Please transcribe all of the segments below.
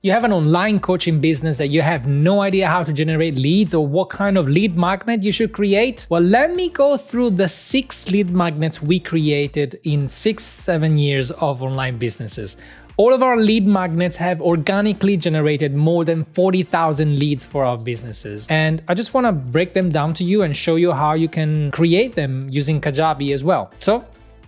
You have an online coaching business that you have no idea how to generate leads or what kind of lead magnet you should create? Well, let me go through the 6 lead magnets we created in 6-7 years of online businesses. All of our lead magnets have organically generated more than 40,000 leads for our businesses. And I just want to break them down to you and show you how you can create them using Kajabi as well. So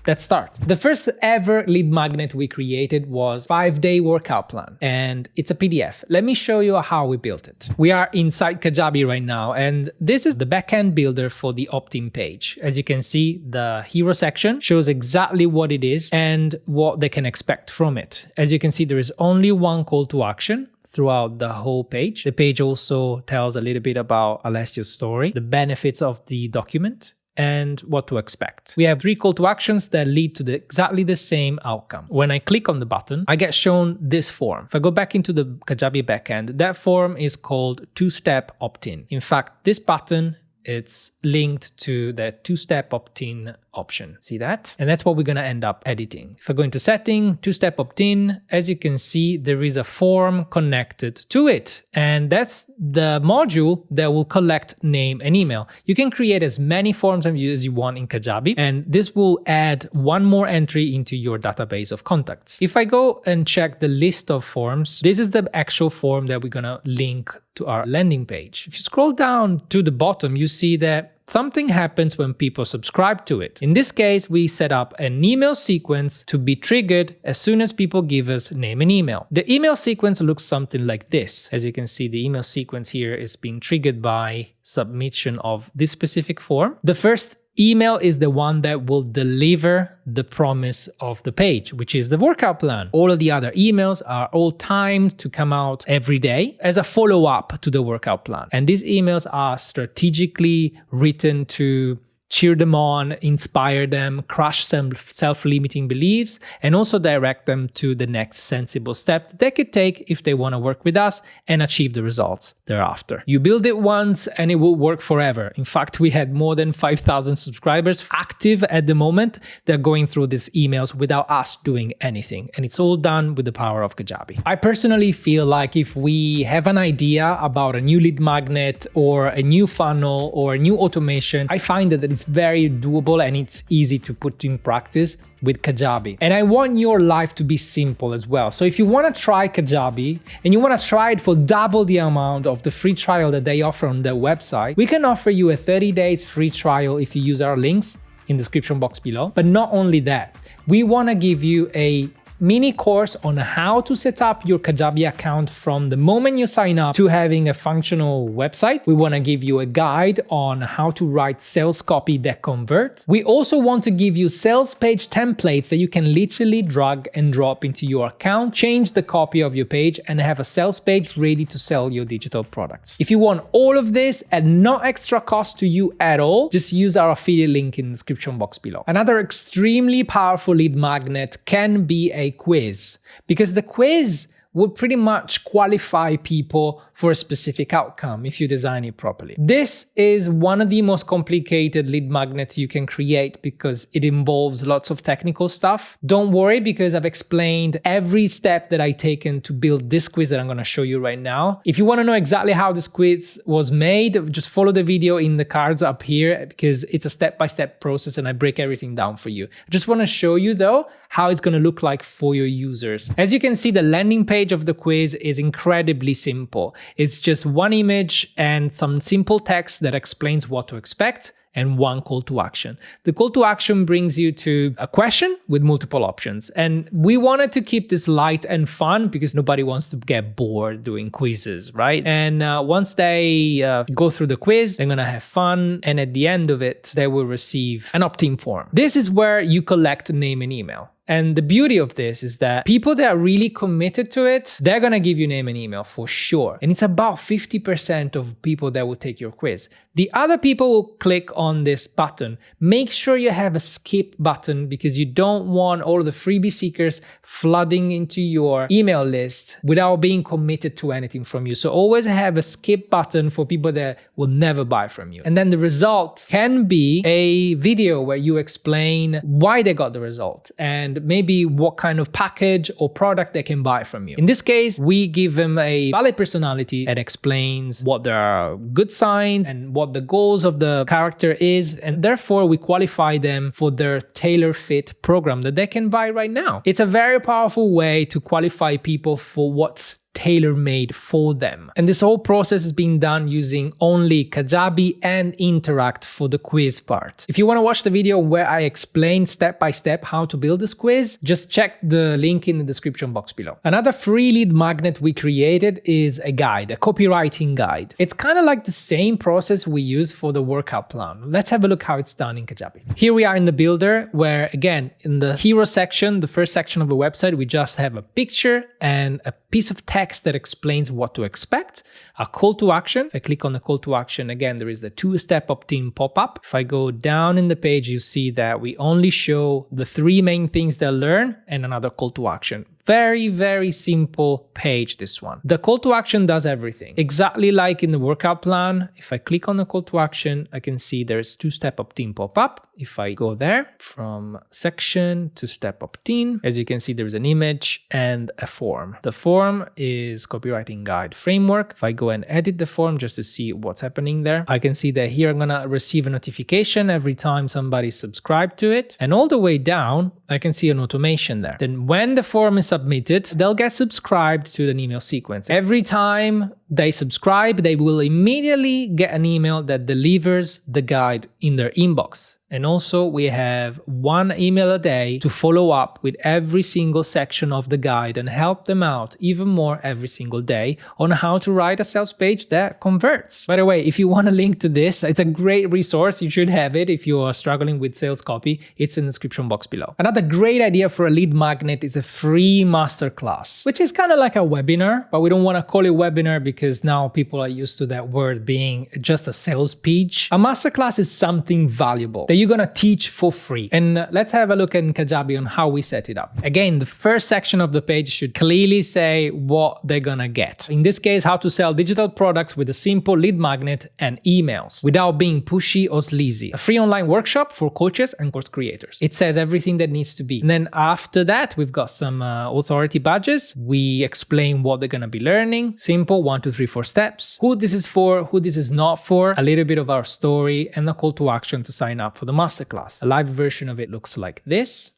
let's start. The first ever lead magnet we created was 5-day workout plan, and it's a PDF. Let me show you how we built it. We are inside Kajabi right now, and this is the backend builder for the opt-in page. As you can see, the hero section shows exactly what it is and what they can expect from it. As you can see, there is only one call to action throughout the whole page. The page also tells a little bit about Alessio's story, the benefits of the document, and what to expect. We have 3 call to actions that lead to exactly the same outcome. When I click on the button, I get shown this form. If I go back into the Kajabi backend, that form is called 2-step opt-in. In fact, this button, it's linked to the 2-step opt-in option. See that? And that's what we're going to end up editing. If I go into setting, 2-step opt-in, as you can see, there is a form connected to it. And that's the module that will collect name and email. You can create as many forms as you want in Kajabi, and this will add one more entry into your database of contacts. If I go and check the list of forms, this is the actual form that we're going to link to our landing page. If you scroll down to the bottom, you see that something happens when people subscribe to it. In this case, we set up an email sequence to be triggered as soon as people give us name and email. The email sequence looks something like this. As you can see, the email sequence here is being triggered by submission of this specific form. The first email is the one that will deliver the promise of the page, which is the workout plan. All of the other emails are all timed to come out every day as a follow-up to the workout plan. And these emails are strategically written to cheer them on, inspire them, crush some self-limiting beliefs, and also direct them to the next sensible step that they could take if they want to work with us and achieve the results thereafter. You build it once and it will work forever. In fact, we had more than 5,000 subscribers active at the moment. They're going through these emails without us doing anything. And it's all done with the power of Kajabi. I personally feel like if we have an idea about a new lead magnet or a new funnel or a new automation, I find that it's very doable and it's easy to put in practice with Kajabi. And I want your life to be simple as well. So if you want to try Kajabi and you want to try it for double the amount of the free trial that they offer on their website, we can offer you a 30 days free trial if you use our links in the description box below. But not only that, we want to give you a mini course on how to set up your Kajabi account from the moment you sign up to having a functional website. We want to give you a guide on how to write sales copy that converts. We also want to give you sales page templates that you can literally drag and drop into your account, change the copy of your page, and have a sales page ready to sell your digital products. If you want all of this at no extra cost to you at all, just use our affiliate link in the description box below. Another extremely powerful lead magnet can be a quiz, because the quiz would pretty much qualify people for a specific outcome if you design it properly. This is one of the most complicated lead magnets you can create because it involves lots of technical stuff. Don't worry, because I've explained every step that I've taken to build this quiz that I'm going to show you right now. If you want to know exactly how this quiz was made, just follow the video in the cards up here, because it's a step-by-step process and I break everything down for you. I just want to show you though how it's going to look like for your users. As you can see, the landing page of the quiz is incredibly simple. It's just one image and some simple text that explains what to expect and one call to action. The call to action brings you to a question with multiple options. And we wanted to keep this light and fun because nobody wants to get bored doing quizzes, right? And once they go through the quiz, they're gonna have fun. And at the end of it, they will receive an opt-in form. This is where you collect name and email. And the beauty of this is that people that are really committed to it, they're going to give you name and email for sure. And it's about 50% of people that will take your quiz. The other people will click on this button. Make sure you have a skip button, because you don't want all of the freebie seekers flooding into your email list without being committed to anything from you. So always have a skip button for people that will never buy from you. And then the result can be a video where you explain why they got the result and and maybe what kind of package or product they can buy from you. In this case, we give them a valid personality and explains what their good signs and what the goals of the character is, and therefore we qualify them for their tailor-fit program that they can buy right now. It's a very powerful way to qualify people for what's tailor-made for them. And this whole process is being done using only Kajabi and Interact for the quiz part. If you want to watch the video where I explain step by step how to build this quiz, just check the link in the description box below. Another free lead magnet we created is a guide, a copywriting guide. It's kind of like the same process we use for the workout plan. Let's have a look how it's done in Kajabi. Here we are in the builder where, again, in the hero section, the first section of the website, we just have a picture and a piece of text that explains what to expect, a call to action. If I click on the call to action, again, there is the two-step opt-in pop-up. If I go down in the page, you see that we only show the 3 main things they'll learn and another call to action. Very, very simple page, this one. The call to action does everything. Exactly like in the workout plan, if I click on the call to action, I can see there's two-step opt-in pop-up. If I go there, from section to step opt-in, as you can see, there's an image and a form. The form is copywriting guide framework. If I go and edit the form just to see what's happening there, I can see that here I'm gonna receive a notification every time somebody subscribed to it. And all the way down, I can see an automation there. Then when the form is submitted, they'll get subscribed to an email sequence. Every time they subscribe, they will immediately get an email that delivers the guide in their inbox. And also we have 1 email a day to follow up with every single section of the guide and help them out even more every single day on how to write a sales page that converts. By the way, if you want a link to this, it's a great resource. You should have it if you are struggling with sales copy. It's in the description box below. Another great idea for a lead magnet is a free masterclass, which is kind of like a webinar, but we don't want to call it webinar because now people are used to that word being just a sales pitch. A masterclass is something valuable that you're gonna teach for free. And let's have a look in Kajabi on how we set it up. Again, the first section of the page should clearly say what they're gonna get. In this case, how to sell digital products with a simple lead magnet and emails without being pushy or sleazy. A free online workshop for coaches and course creators. It says everything that needs to be. And then after that, we've got some authority badges. We explain what they're gonna be learning. Simple 1, 2, 3, 4 steps. Who this is for, who this is not for, a little bit of our story, and the call to action to sign up for the masterclass. A live version of it looks like this.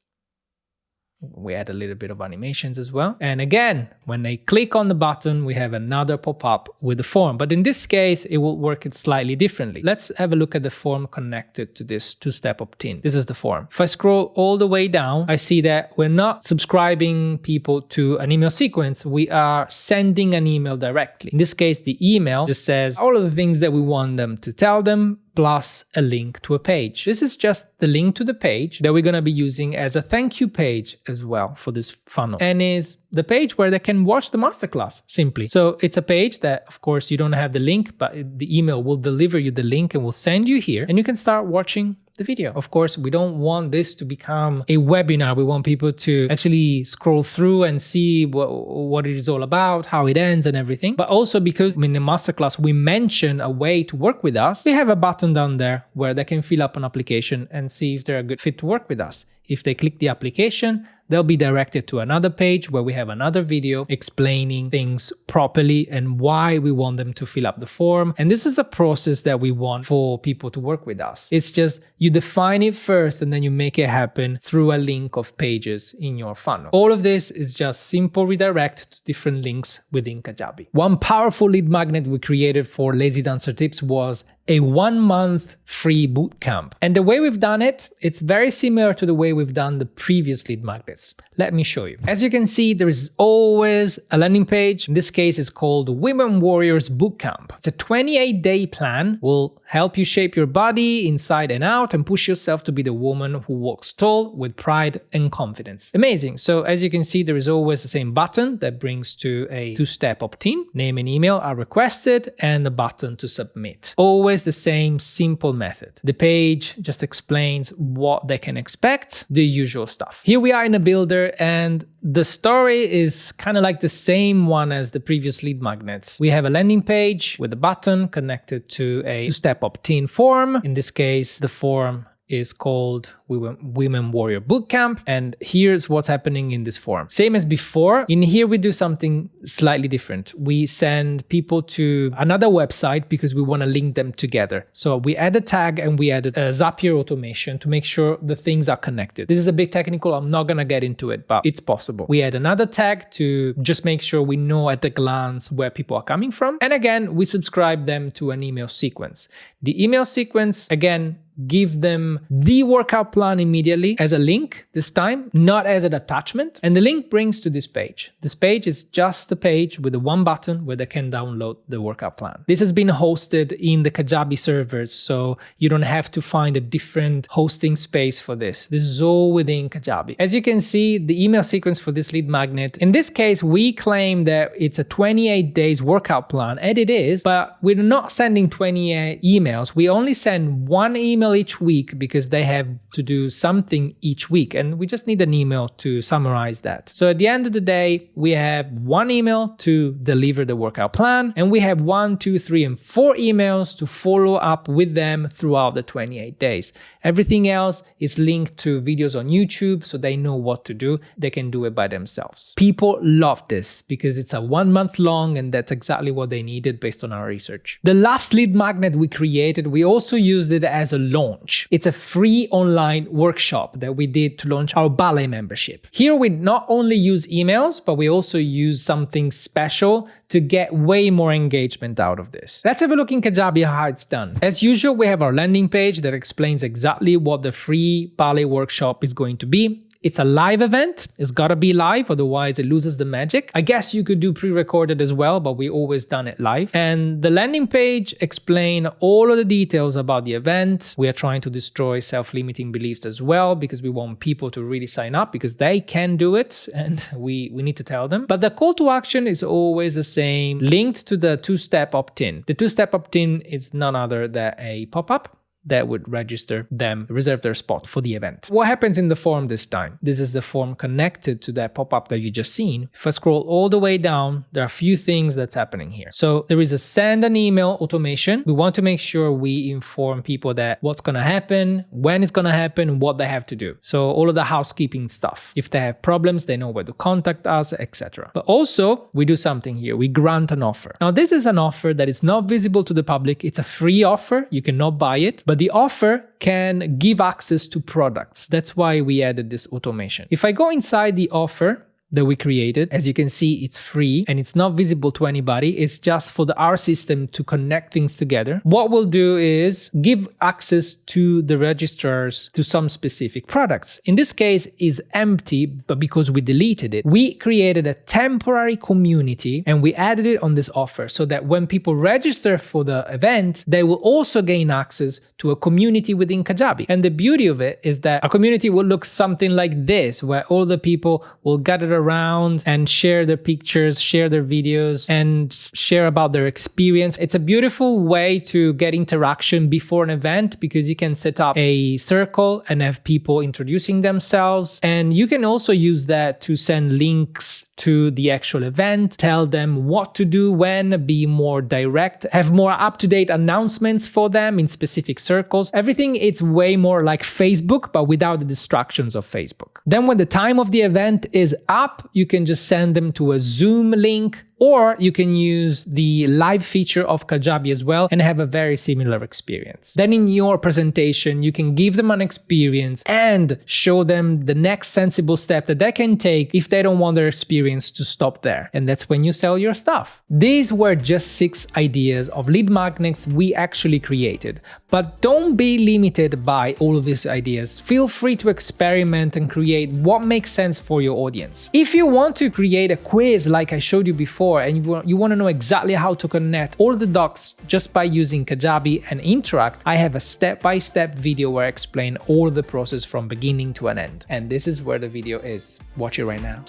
We add a little bit of animations as well. And again, when they click on the button, we have another pop-up with the form. But in this case, it will work it slightly differently. Let's have a look at the form connected to this two-step opt-in. This is the form. If I scroll all the way down, I see that we're not subscribing people to an email sequence. We are sending an email directly. In this case, the email just says all of the things that we want them to tell them, plus a link to a page. This is just the link to the page that we're going to be using as a thank you page as well for this funnel, and is the page where they can watch the masterclass simply. So it's a page that, of course, you don't have the link, but the email will deliver you the link and will send you here, and you can start watching the video. Of course, we don't want this to become a webinar. We want people to actually scroll through and see what it is all about, how it ends and everything. But also because in the masterclass, we mention a way to work with us, we have a button down there where they can fill up an application and see if they're a good fit to work with us. If they click the application, they'll be directed to another page where we have another video explaining things properly and why we want them to fill up the form. And this is the process that we want for people to work with us. It's just you define it first and then you make it happen through a link of pages in your funnel. All of this is just simple redirect to different links within Kajabi. One powerful lead magnet we created for Lazy Dancer Tips was a 1-month free bootcamp. And the way we've done it, it's very similar to the way we've done the previous lead magnets. Let me show you. As you can see, there is always a landing page. In this case, it's called Women Warriors Bootcamp. It's a 28-day plan. Will help you shape your body inside and out and push yourself to be the woman who walks tall with pride and confidence. Amazing. So as you can see, there is always the same button that brings to a 2-step opt-in. Name and email are requested and the button to submit. Always the same simple method. The page just explains what they can expect, the usual stuff. Here we are in a builder and the story is kind of like the same one as the previous lead magnets. We have a landing page with a button connected to a 2-step opt-in form. In this case, the form is called Women Warrior Bootcamp, and here's what's happening in this form. Same as before, in here we do something slightly different. We send people to another website because we want to link them together. So we add a tag and we added a Zapier automation to make sure the things are connected. This is a bit technical, I'm not gonna get into it, but it's possible. We add another tag to just make sure we know at a glance where people are coming from. And again, we subscribe them to an email sequence. The email sequence, again, give them the workout plan immediately as a link this time, not as an attachment. And the link brings to this page. This page is just a page with the one button where they can download the workout plan. This has been hosted in the Kajabi servers, so you don't have to find a different hosting space for this. This is all within Kajabi. As you can see, the email sequence for this lead magnet, in this case, we claim that it's a 28 days workout plan, and it is, but we're not sending 28 emails. We only send one email each week because they have to do something each week, and we just need an email to summarize that. So at the end of the day, we have one email to deliver the workout plan, and we have 1, 2, 3, and 4 emails to follow up with them throughout the 28 days. Everything else is linked to videos on YouTube, so they know what to do. They can do it by themselves. People love this because it's a 1 month long, and that's exactly what they needed based on our research. The last lead magnet we created, we also used it as a launch. It's a free online workshop that we did to launch our ballet membership. Here we not only use emails, but we also use something special to get way more engagement out of this. Let's have a look in Kajabi how it's done. As usual, we have our landing page that explains exactly what the free ballet workshop is going to be. It's a live event. It's gotta be live, otherwise it loses the magic. I guess you could do pre-recorded as well, but we always done it live. And the landing page explain all of the details about the event. We are trying to destroy self-limiting beliefs as well, because we want people to really sign up because they can do it and we need to tell them. But the call to action is always the same, linked to the two-step opt-in. The two-step opt-in is none other than a pop-up that would register them, reserve their spot for the event. What happens in the form this time? This is the form connected to that pop-up that you just seen. If I scroll all the way down, there are a few things that's happening here. So there is a send an email automation. We want to make sure we inform people that what's gonna happen, when it's gonna happen, what they have to do. So all of the housekeeping stuff. If they have problems, they know where to contact us, etc. But also, we do something here. We grant an offer. Now, this is an offer that is not visible to the public. It's a free offer. You cannot buy it. But the offer can give access to products. That's why we added this automation. If I go inside the offer that we created, as you can see, it's free and it's not visible to anybody. It's just for our system to connect things together. What we'll do is give access to the registrars to some specific products. In this case, is empty, but because we deleted it, we created a temporary community and we added it on this offer so that when people register for the event, they will also gain access to a community within Kajabi. And the beauty of it is that a community will look something like this, where all the people will gather around and share their pictures, share their videos, and share about their experience. It's a beautiful way to get interaction before an event because you can set up a circle and have people introducing themselves. And you can also use that to send links to the actual event, tell them what to do when, be more direct, have more up-to-date announcements for them in specific circles. Everything is way more like Facebook, but without the distractions of Facebook. Then when the time of the event is up, you can just send them to a Zoom link, or you can use the live feature of Kajabi as well and have a very similar experience. Then in your presentation, you can give them an experience and show them the next sensible step that they can take if they don't want their experience to stop there. And that's when you sell your stuff. These were just 6 ideas of lead magnets we actually created. But don't be limited by all of these ideas. Feel free to experiment and create what makes sense for your audience. If you want to create a quiz like I showed you before, and you want to know exactly how to connect all the dots just by using Kajabi and interact, I have a step-by-step video where I explain all the process from beginning to an end. And this is where the video is. Watch it right now.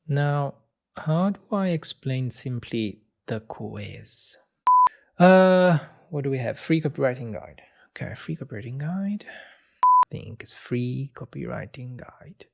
Now, how do I explain simply the quiz? What do we have? Free copywriting guide. Okay, free copywriting guide. I think it's free copywriting guide.